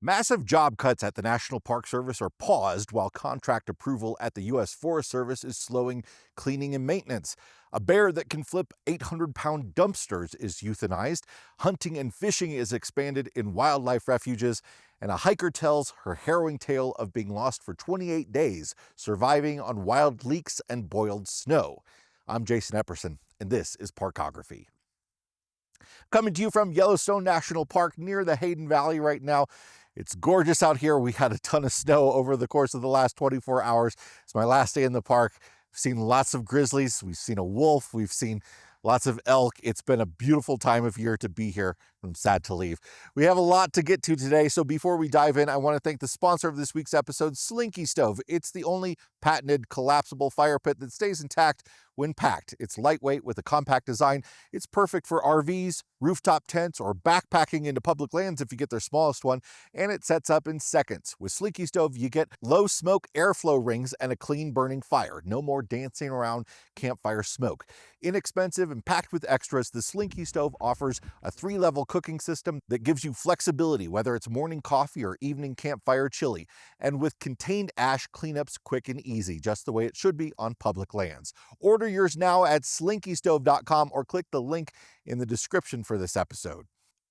Massive job cuts at the National Park Service are paused while contract approval at the U.S. Forest Service is slowing cleaning and maintenance. A bear that can flip 800-pound dumpsters is euthanized. Hunting and fishing is expanded in wildlife refuges. And a hiker tells her harrowing tale of being lost for 28 days, surviving on wild leeks and boiled snow. I'm Jason Epperson, and this is Parkography. Coming to you from Yellowstone National Park near the Hayden Valley right now. It's gorgeous out here. We had a ton of snow over the course of the last 24 hours. It's my last day in the park. We've seen lots of grizzlies. We've seen a wolf. We've seen lots of elk. It's been a beautiful time of year to be here. I'm sad to leave. We have a lot to get to today, so before we dive in, I want to thank the sponsor of this week's episode, Slinky Stove. It's the only patented collapsible fire pit that stays intact when packed. It's lightweight with a compact design. It's perfect for RVs, rooftop tents, or backpacking into public lands if you get their smallest one, and it sets up in seconds. With Slinky Stove, you get low smoke airflow rings and a clean burning fire. No more dancing around campfire smoke. Inexpensive and packed with extras, the Slinky Stove offers a 3-level cooking system that gives you flexibility, whether it's morning coffee or evening campfire chili, and with contained ash cleanups quick and easy, just the way it should be on public lands. Order yours now at slinkystove.com or click the link in the description for this episode.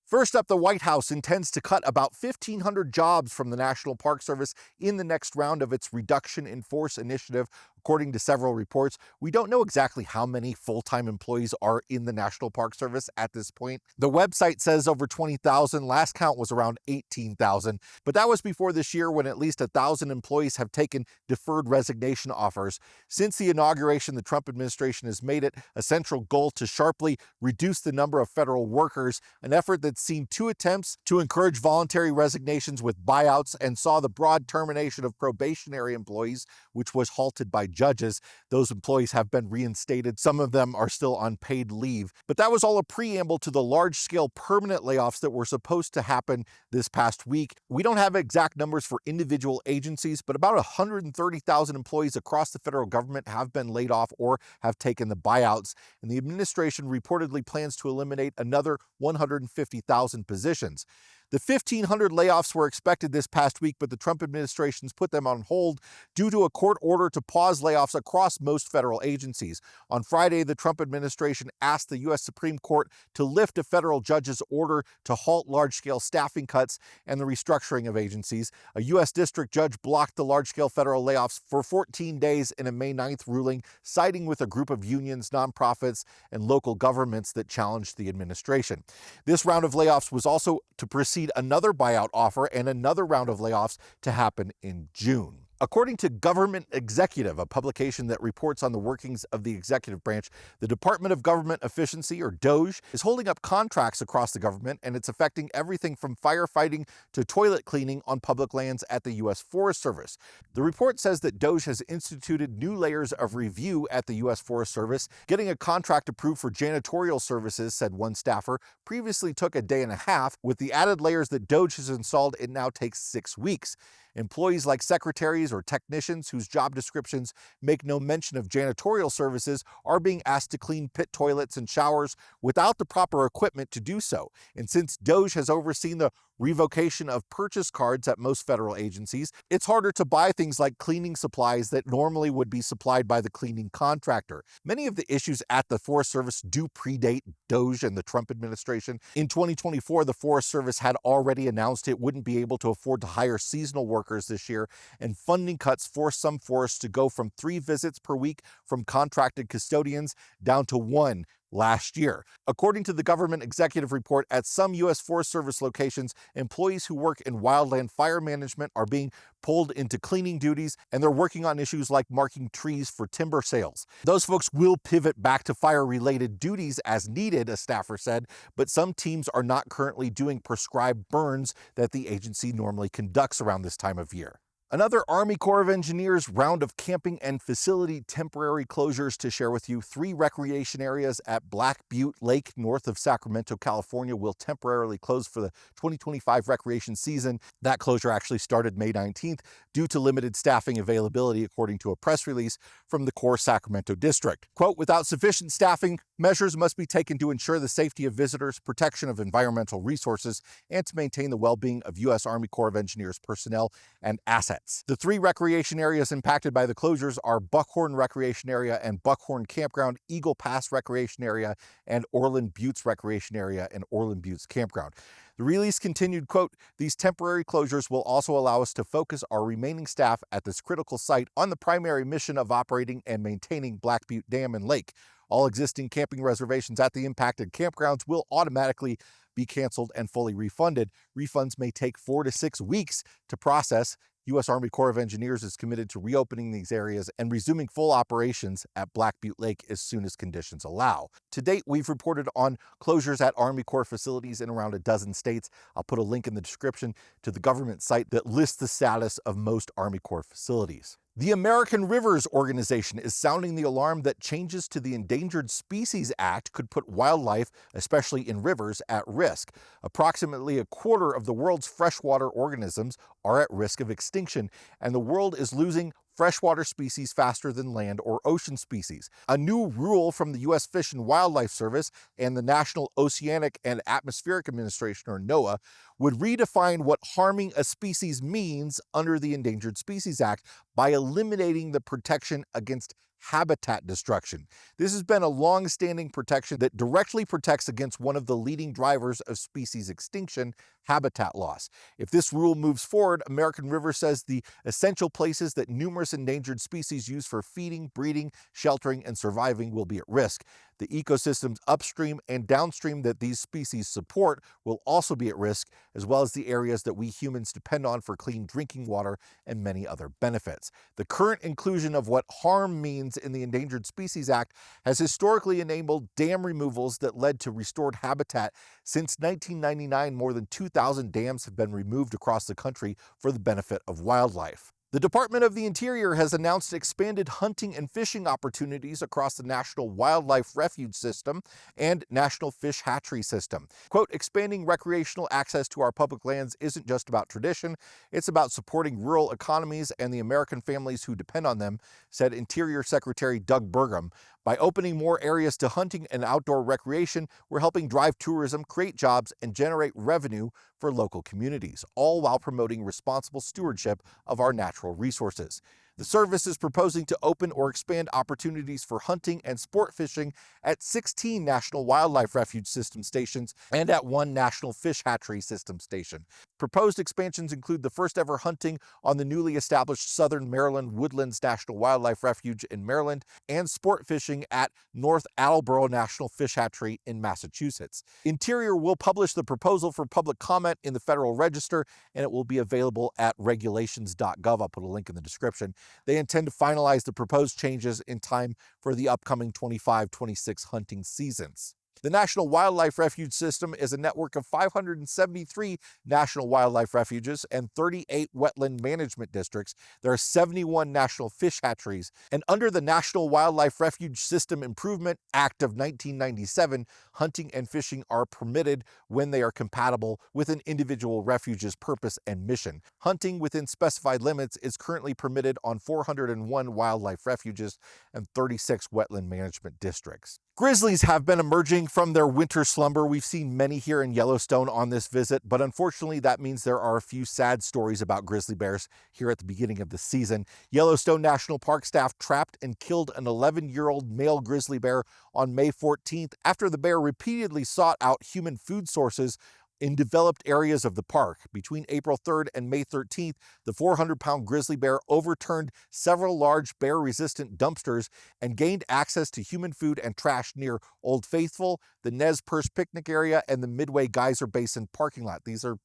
First up, the White House intends to cut about 1,500 jobs from the National Park Service in the next round of its Reduction in Force initiative, according to several reports. We don't know exactly how many full-time employees are in the National Park Service at this point. The website says over 20,000. Last count was around 18,000, but that was before this year when at least 1,000 employees have taken deferred resignation offers. Since the inauguration, the Trump administration has made it a central goal to sharply reduce the number of federal workers, an effort that's seen 2 attempts to encourage voluntary resignations with buyouts and saw the broad termination of probationary employees, which was halted by judges. Those employees have been reinstated. Some of them are still on paid leave. But that was all a preamble to the large-scale permanent layoffs that were supposed to happen this past week. We don't have exact numbers for individual agencies, but about 130,000 employees across the federal government have been laid off or have taken the buyouts. And the administration reportedly plans to eliminate another 150,000 positions. The 1,500 layoffs were expected this past week, but the Trump administration's put them on hold due to a court order to pause layoffs across most federal agencies. On Friday, the Trump administration asked the U.S. Supreme Court to lift a federal judge's order to halt large-scale staffing cuts and the restructuring of agencies. A U.S. district judge blocked the large-scale federal layoffs for 14 days in a May 9th ruling, siding with a group of unions, nonprofits, and local governments that challenged the administration. This round of layoffs was also to precede another buyout offer and another round of layoffs to happen in June. According to Government Executive, a publication that reports on the workings of the executive branch, the Department of Government Efficiency, or DOGE, is holding up contracts across the government, and it's affecting everything from firefighting to toilet cleaning on public lands at the U.S. Forest Service. The report says that DOGE has instituted new layers of review at the U.S. Forest Service. Getting a contract approved for janitorial services, said one staffer, previously took a day and a half. With the added layers that DOGE has installed, it now takes 6 weeks. Employees like secretaries or technicians whose job descriptions make no mention of janitorial services are being asked to clean pit toilets and showers without the proper equipment to do so. And since DOGE has overseen the revocation of purchase cards at most federal agencies, it's harder to buy things like cleaning supplies that normally would be supplied by the cleaning contractor. Many of the issues at the Forest Service do predate DOGE and the Trump administration. In 2024, the Forest Service had already announced it wouldn't be able to afford to hire seasonal workers this year, and funding cuts forced some forests to go from 3 visits per week from contracted custodians down to 1 last year. According to the Government Executive Report, at some U.S. Forest Service locations, employees who work in wildland fire management are being pulled into cleaning duties, and they're working on issues like marking trees for timber sales. Those folks will pivot back to fire-related duties as needed, a staffer said, but some teams are not currently doing prescribed burns that the agency normally conducts around this time of year. Another Army Corps of Engineers round of camping and facility temporary closures to share with you. 3 recreation areas at Black Lake, north of Sacramento, California, will temporarily close for the 2025 recreation season. That closure actually started May 19th due to limited staffing availability, according to a press release from the Corps Sacramento district. Quote, without sufficient staffing, measures must be taken to ensure the safety of visitors, protection of environmental resources, and to maintain the well-being of U.S. Army Corps of Engineers personnel and assets. The 3 recreation areas impacted by the closures are Buckhorn Recreation Area and Buckhorn Campground, Eagle Pass Recreation Area, and Orland Buttes Recreation Area and Orland Buttes Campground. The release continued, quote, these temporary closures will also allow us to focus our remaining staff at this critical site on the primary mission of operating and maintaining Black Butte Dam and Lake. All existing camping reservations at the impacted campgrounds will automatically be canceled and fully refunded. Refunds may take 4 to 6 weeks to process. U.S. Army Corps of Engineers is committed to reopening these areas and resuming full operations at Black Butte Lake as soon as conditions allow. To date, we've reported on closures at Army Corps facilities in around a dozen states. I'll put a link in the description to the government site that lists the status of most Army Corps facilities. The American Rivers Organization is sounding the alarm that changes to the Endangered Species Act could put wildlife, especially in rivers, at risk. Approximately a quarter of the world's freshwater organisms are at risk of extinction, and the world is losing freshwater species faster than land or ocean species. A new rule from the U.S. Fish and Wildlife Service and the National Oceanic and Atmospheric Administration, or NOAA, would redefine what harming a species means under the Endangered Species Act by eliminating the protection against habitat destruction. This has been a long-standing protection that directly protects against one of the leading drivers of species extinction, habitat loss. If this rule moves forward, American River says the essential places that numerous endangered species use for feeding, breeding, sheltering, and surviving will be at risk. The ecosystems upstream and downstream that these species support will also be at risk, as well as the areas that we humans depend on for clean drinking water and many other benefits. The current inclusion of what harm means in the Endangered Species Act has historically enabled dam removals that led to restored habitat. Since 1999, more than 2,000 dams have been removed across the country for the benefit of wildlife. The Department of the Interior has announced expanded hunting and fishing opportunities across the National Wildlife Refuge System and National Fish Hatchery System. Quote, expanding recreational access to our public lands isn't just about tradition, it's about supporting rural economies and the American families who depend on them, said Interior Secretary Doug Burgum. By opening more areas to hunting and outdoor recreation, we're helping drive tourism, create jobs, and generate revenue for local communities, all while promoting responsible stewardship of our natural resources. The service is proposing to open or expand opportunities for hunting and sport fishing at 16 National Wildlife Refuge System stations and at 1 National Fish Hatchery System station. Proposed expansions include the first ever hunting on the newly established Southern Maryland Woodlands National Wildlife Refuge in Maryland and sport fishing at North Attleboro National Fish Hatchery in Massachusetts. Interior will publish the proposal for public comment in the Federal Register, and it will be available at regulations.gov. I'll put a link in the description. They intend to finalize the proposed changes in time for the upcoming 25-26 hunting seasons. The National Wildlife Refuge System is a network of 573 national wildlife refuges and 38 wetland management districts. There are 71 national fish hatcheries. And under the National Wildlife Refuge System Improvement Act of 1997, hunting and fishing are permitted when they are compatible with an individual refuge's purpose and mission. Hunting within specified limits is currently permitted on 401 wildlife refuges and 36 wetland management districts. Grizzlies have been emerging from their winter slumber. We've seen many here in Yellowstone on this visit, but unfortunately that means there are a few sad stories about grizzly bears here at the beginning of the season. Yellowstone National Park staff trapped and killed an 11-year-old male grizzly bear on May 14th after the bear repeatedly sought out human food sources in developed areas of the park. Between April 3rd and May 13th, the 400-pound grizzly bear overturned several large bear-resistant dumpsters and gained access to human food and trash near Old Faithful, the Nez Perce picnic area, and the Midway Geyser Basin parking lot. These are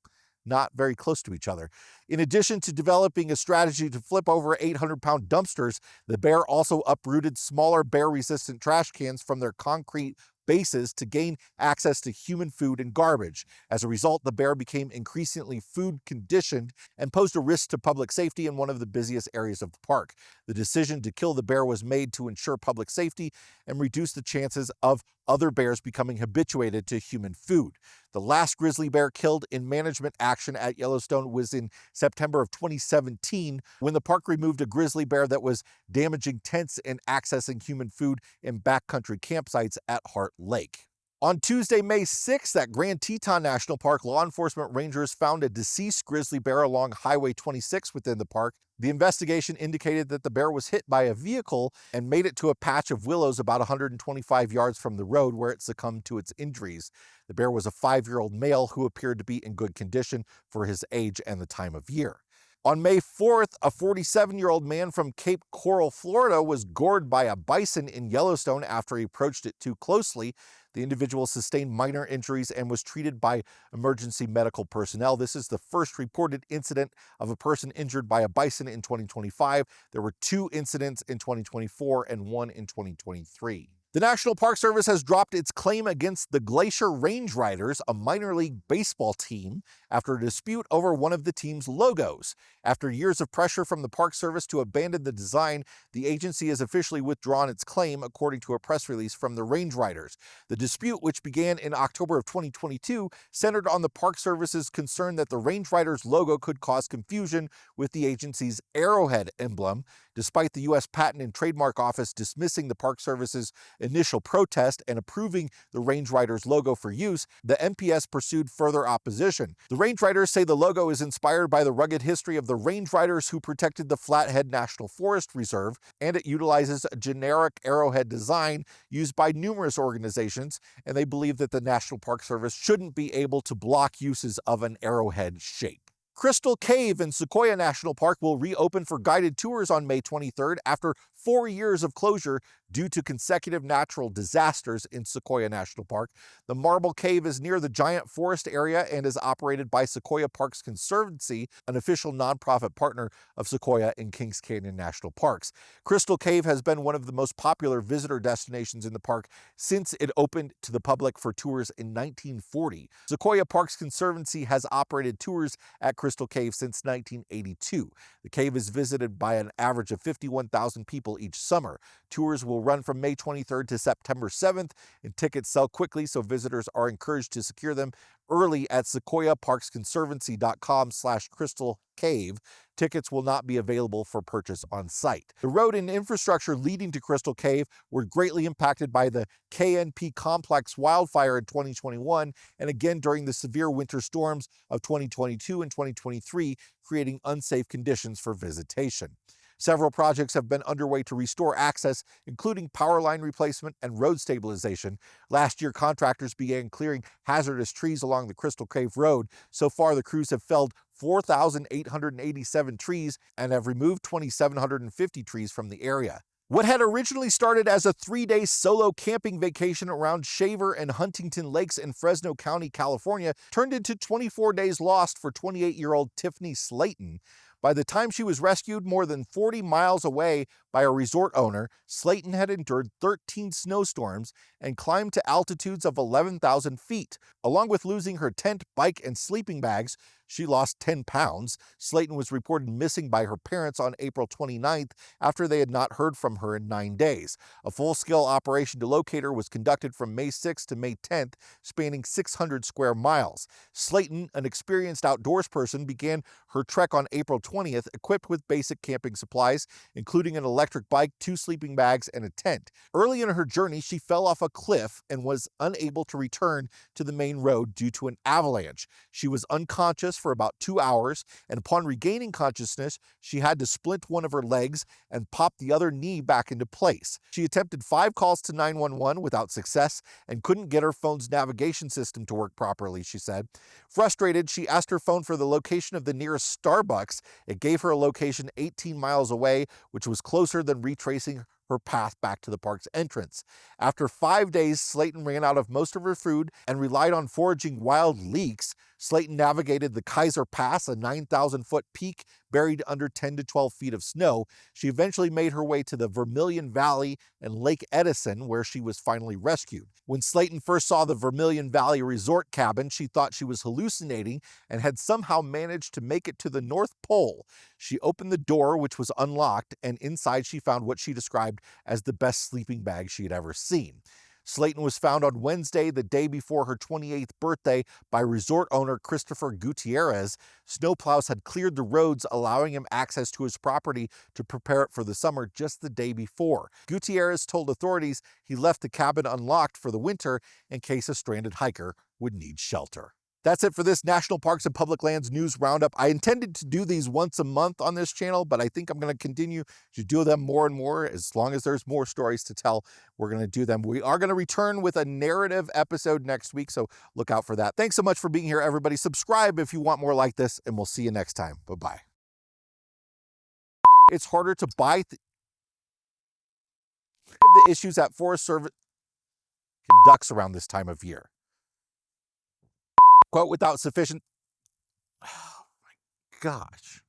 not very close to each other. In addition to developing a strategy to flip over 800-pound dumpsters, the bear also uprooted smaller bear-resistant trash cans from their concrete bases to gain access to human food and garbage. As a result, the bear became increasingly food conditioned and posed a risk to public safety in one of the busiest areas of the park. The decision to kill the bear was made to ensure public safety and reduce the chances of other bears becoming habituated to human food. The last grizzly bear killed in management action at Yellowstone was in September of 2017, when the park removed a grizzly bear that was damaging tents and accessing human food in backcountry campsites at Heart Lake. On Tuesday, May 6th, at Grand Teton National Park, law enforcement rangers found a deceased grizzly bear along Highway 26 within the park. The investigation indicated that the bear was hit by a vehicle and made it to a patch of willows about 125 yards from the road, where it succumbed to its injuries. The bear was a 5-year-old male who appeared to be in good condition for his age and the time of year. On May 4th, a 47-year-old man from Cape Coral, Florida, was gored by a bison in Yellowstone after he approached it too closely. The individual sustained minor injuries and was treated by emergency medical personnel. This is the first reported incident of a person injured by a bison in 2025. There were 2 incidents in 2024 and 1 in 2023. The National Park Service has dropped its claim against the Glacier Range Riders, a minor league baseball team, after a dispute over one of the team's logos. After years of pressure from the Park Service to abandon the design, the agency has officially withdrawn its claim, according to a press release from the Range Riders. The dispute, which began in October of 2022, centered on the Park Service's concern that the Range Riders logo could cause confusion with the agency's arrowhead emblem. Despite the U.S. Patent and Trademark Office dismissing the Park Service's initial protest and approving the Range Riders logo for use, the NPS pursued further opposition. The Range Riders say the logo is inspired by the rugged history of the Range Riders who protected the Flathead National Forest Reserve, and it utilizes a generic arrowhead design used by numerous organizations, and they believe that the National Park Service shouldn't be able to block uses of an arrowhead shape. Crystal Cave in Sequoia National Park will reopen for guided tours on May 23rd after 4 years of closure due to consecutive natural disasters in Sequoia National Park. The Marble Cave is near the giant forest area and is operated by Sequoia Parks Conservancy, an official nonprofit partner of Sequoia and Kings Canyon National Parks. Crystal Cave has been one of the most popular visitor destinations in the park since it opened to the public for tours in 1940. Sequoia Parks Conservancy has operated tours at Crystal Cave since 1982. The cave is visited by an average of 51,000 people each summer. Tours will run from May 23rd to September 7th, and tickets sell quickly, so visitors are encouraged to secure them early at sequoiaparksconservancy.com/Crystal Cave. Tickets will not be available for purchase on site. The road and infrastructure leading to Crystal Cave were greatly impacted by the KNP complex wildfire in 2021 and again during the severe winter storms of 2022 and 2023, creating unsafe conditions for visitation. Several projects have been underway to restore access, including power line replacement and road stabilization. Last year, contractors began clearing hazardous trees along the Crystal Cave Road. So far, the crews have felled 4,887 trees and have removed 2,750 trees from the area. What had originally started as a 3-day solo camping vacation around Shaver and Huntington Lakes in Fresno County, California, turned into 24 days lost for 28-year-old Tiffany Slayton. By the time she was rescued more than 40 miles away by a resort owner, Slayton had endured 13 snowstorms and climbed to altitudes of 11,000 feet. Along with losing her tent, bike, and sleeping bags, she lost 10 pounds. Slayton was reported missing by her parents on April 29th after they had not heard from her in 9 days. A full-scale operation to locate her was conducted from May 6th to May 10th, spanning 600 square miles. Slayton, an experienced outdoors person, began her trek on April 20th, equipped with basic camping supplies, including an electric bike, 2 sleeping bags, and a tent. Early in her journey, she fell off a cliff and was unable to return to the main road due to an avalanche. She was unconscious for about 2 hours, and upon regaining consciousness, she had to splint one of her legs and pop the other knee back into place. She attempted 5 calls to 911 without success and couldn't get her phone's navigation system to work properly, she said. Frustrated, she asked her phone for the location of the nearest Starbucks. It gave her a location 18 miles away, which was closer than retracing her path back to the park's entrance. After 5 days, Slayton ran out of most of her food and relied on foraging wild leeks. Slayton navigated the Kaiser Pass, a 9,000-foot peak buried under 10 to 12 feet of snow. She eventually made her way to the Vermilion Valley and Lake Edison, where she was finally rescued. When Slayton first saw the Vermilion Valley resort cabin, she thought she was hallucinating and had somehow managed to make it to the North Pole. She opened the door, which was unlocked, and inside she found what she described as the best sleeping bag she had ever seen. Slayton was found on Wednesday, the day before her 28th birthday, by resort owner Christopher Gutierrez. Snowplows had cleared the roads, allowing him access to his property to prepare it for the summer just the day before. Gutierrez told authorities he left the cabin unlocked for the winter in case a stranded hiker would need shelter. That's it for this National Parks and Public Lands News Roundup. I intended to do these once a month on this channel, but I think I'm going to continue to do them more and more. As long as there's more stories to tell, we're going to do them. We are going to return with a narrative episode next week, so look out for that. Thanks so much for being here, everybody. Subscribe if you want more like this, and we'll see you next time. Bye-bye. It's harder to buy the issues that Forest Service conducts around this time of year. Quote, without sufficient... Oh, my gosh.